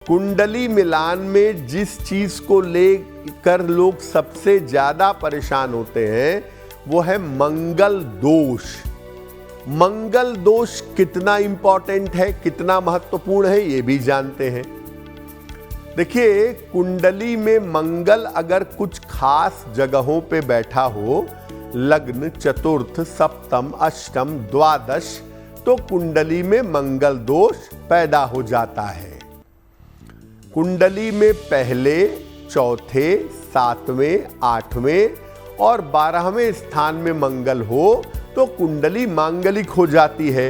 कुंडली मिलान में जिस चीज को लेकर लोग सबसे ज्यादा परेशान होते हैं वो है मंगल दोष। मंगल दोष कितना इंपॉर्टेंट है, कितना महत्वपूर्ण है, ये भी जानते हैं। देखिए, कुंडली में मंगल अगर कुछ खास जगहों पे बैठा हो, लग्न, चतुर्थ, सप्तम, अष्टम, द्वादश, तो कुंडली में मंगल दोष पैदा हो जाता है। कुंडली में पहले, चौथे, सातवें, आठवें और 12वें स्थान में मंगल हो तो कुंडली मांगलिक हो जाती है।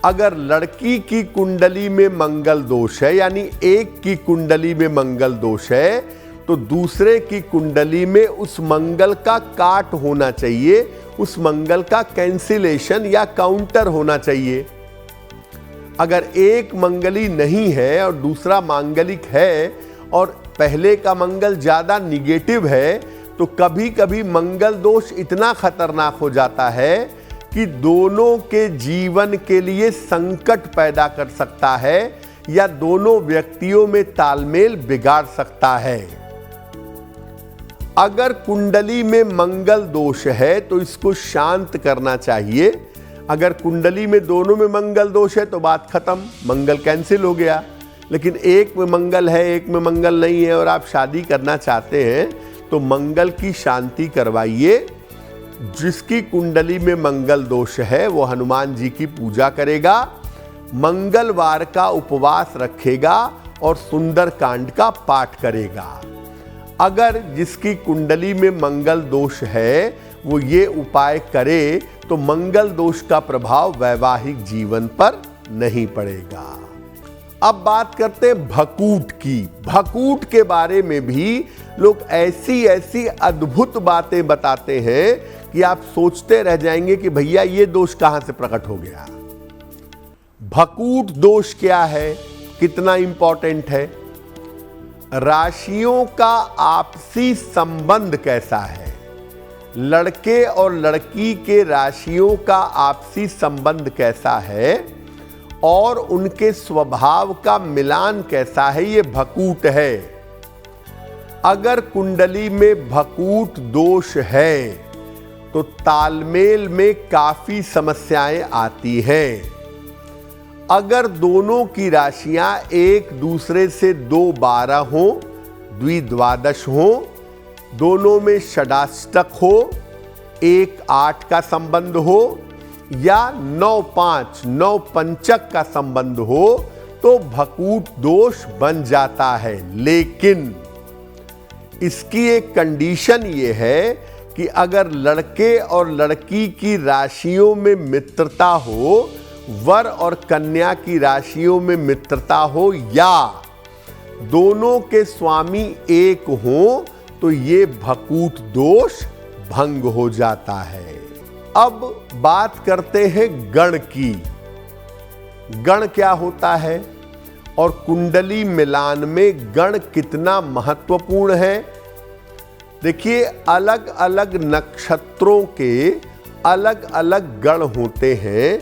अगर लड़की की कुंडली में मंगल दोष है, यानी एक की कुंडली में मंगल दोष है, तो दूसरे की कुंडली में उस मंगल का काट होना चाहिए, उस मंगल का कैंसिलेशन या काउंटर होना चाहिए। अगर एक मंगली नहीं है और दूसरा मांगलिक है और पहले का मंगल ज्यादा निगेटिव है, तो कभी कभी मंगल दोष इतना खतरनाक हो जाता है कि दोनों के जीवन के लिए संकट पैदा कर सकता है या दोनों व्यक्तियों में तालमेल बिगाड़ सकता है। अगर कुंडली में मंगल दोष है तो इसको शांत करना चाहिए। अगर कुंडली में दोनों में मंगल दोष है तो बात खत्म, मंगल कैंसिल हो गया। लेकिन एक में मंगल है, एक में मंगल नहीं है और आप शादी करना चाहते हैं तो मंगल की शांति करवाइए। जिसकी कुंडली में मंगल दोष है वो हनुमान जी की पूजा करेगा, मंगलवार का उपवास रखेगा और सुंदरकांड का पाठ करेगा। अगर जिसकी कुंडली में मंगल दोष है वो ये उपाय करे तो मंगल दोष का प्रभाव वैवाहिक जीवन पर नहीं पड़ेगा। अब बात करते हैं भकूट की। भकूट के बारे में भी लोग ऐसी ऐसी अद्भुत बातें बताते हैं कि आप सोचते रह जाएंगे कि भैया ये दोष कहां से प्रकट हो गया। भकूट दोष क्या है, कितना इंपॉर्टेंट है? राशियों का आपसी संबंध कैसा है, लड़के और लड़की के राशियों का आपसी संबंध कैसा है और उनके स्वभाव का मिलान कैसा है, ये भकूट है। अगर कुंडली में भकूट दोष है तो तालमेल में काफी समस्याएं आती हैं। अगर दोनों की राशियां एक दूसरे से 2-12 हो, द्विद्वादश हो, दोनों में षडाष्टक हो, 1-8 का संबंध हो या 9-5, 9 पंचक का संबंध हो तो भकूट दोष बन जाता है। लेकिन इसकी एक कंडीशन ये है कि अगर लड़के और लड़की की राशियों में मित्रता हो, वर और कन्या की राशियों में मित्रता हो या दोनों के स्वामी एक हो तो ये भकूट दोष भंग हो जाता है। अब बात करते हैं गण की। गण क्या होता है और कुंडली मिलान में गण कितना महत्वपूर्ण है? देखिए, अलग अलग नक्षत्रों के अलग अलग गण होते हैं।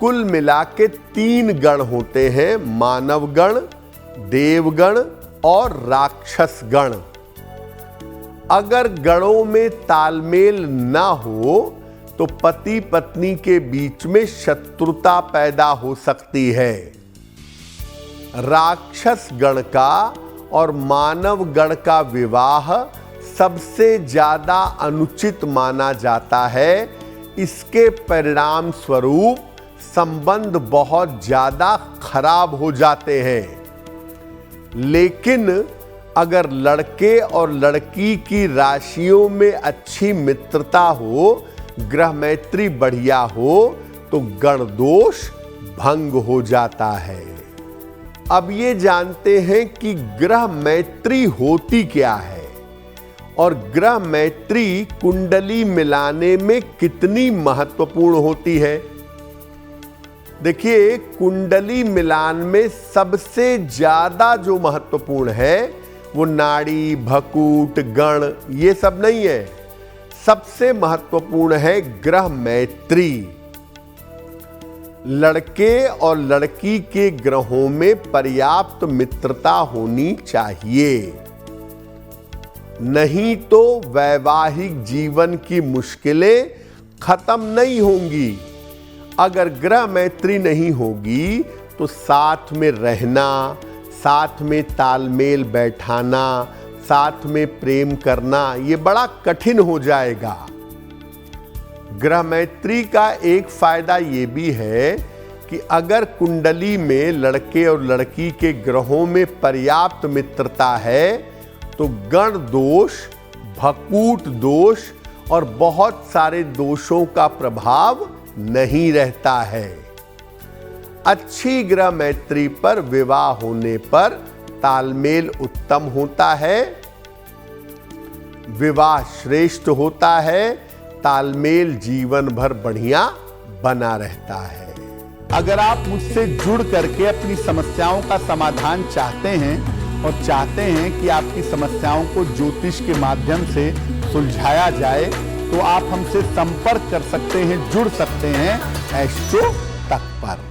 कुल मिला के 3 गण होते हैं, मानव गण, देवगण और राक्षस गण। अगर गणों में तालमेल ना हो तो पति पत्नी के बीच में शत्रुता पैदा हो सकती है। राक्षस गण का और मानव गण का विवाह सबसे ज्यादा अनुचित माना जाता है। इसके परिणाम स्वरूप संबंध बहुत ज्यादा खराब हो जाते हैं। लेकिन अगर लड़के और लड़की की राशियों में अच्छी मित्रता हो, ग्रह मैत्री बढ़िया हो तो गण दोष भंग हो जाता है। अब ये जानते हैं कि ग्रह मैत्री होती क्या है और ग्रह मैत्री कुंडली मिलाने में कितनी महत्वपूर्ण होती है। देखिए, कुंडली मिलान में सबसे ज्यादा जो महत्वपूर्ण है वो नाड़ी, भकूट, गण ये सब नहीं है। सबसे महत्वपूर्ण है ग्रह मैत्री। लड़के और लड़की के ग्रहों में पर्याप्त मित्रता होनी चाहिए, नहीं तो वैवाहिक जीवन की मुश्किलें खत्म नहीं होंगी। अगर ग्रह मैत्री नहीं होगी तो साथ में रहना, साथ में तालमेल बैठाना, साथ में प्रेम करना ये बड़ा कठिन हो जाएगा। ग्रह मैत्री का एक फायदा ये भी है कि अगर कुंडली में लड़के और लड़की के ग्रहों में पर्याप्त मित्रता है तो गण दोष, भकूट दोष और बहुत सारे दोषों का प्रभाव नहीं रहता है। अच्छी ग्रह मैत्री पर विवाह होने पर तालमेल उत्तम होता है, विवाह श्रेष्ठ होता है, तालमेल जीवन भर बढ़िया बना रहता है। अगर आप मुझसे जुड़ करके अपनी समस्याओं का समाधान चाहते हैं और चाहते हैं कि आपकी समस्याओं को ज्योतिष के माध्यम से सुलझाया जाए तो आप हमसे संपर्क कर सकते हैं, जुड़ सकते हैं एस्ट्रो तक पर।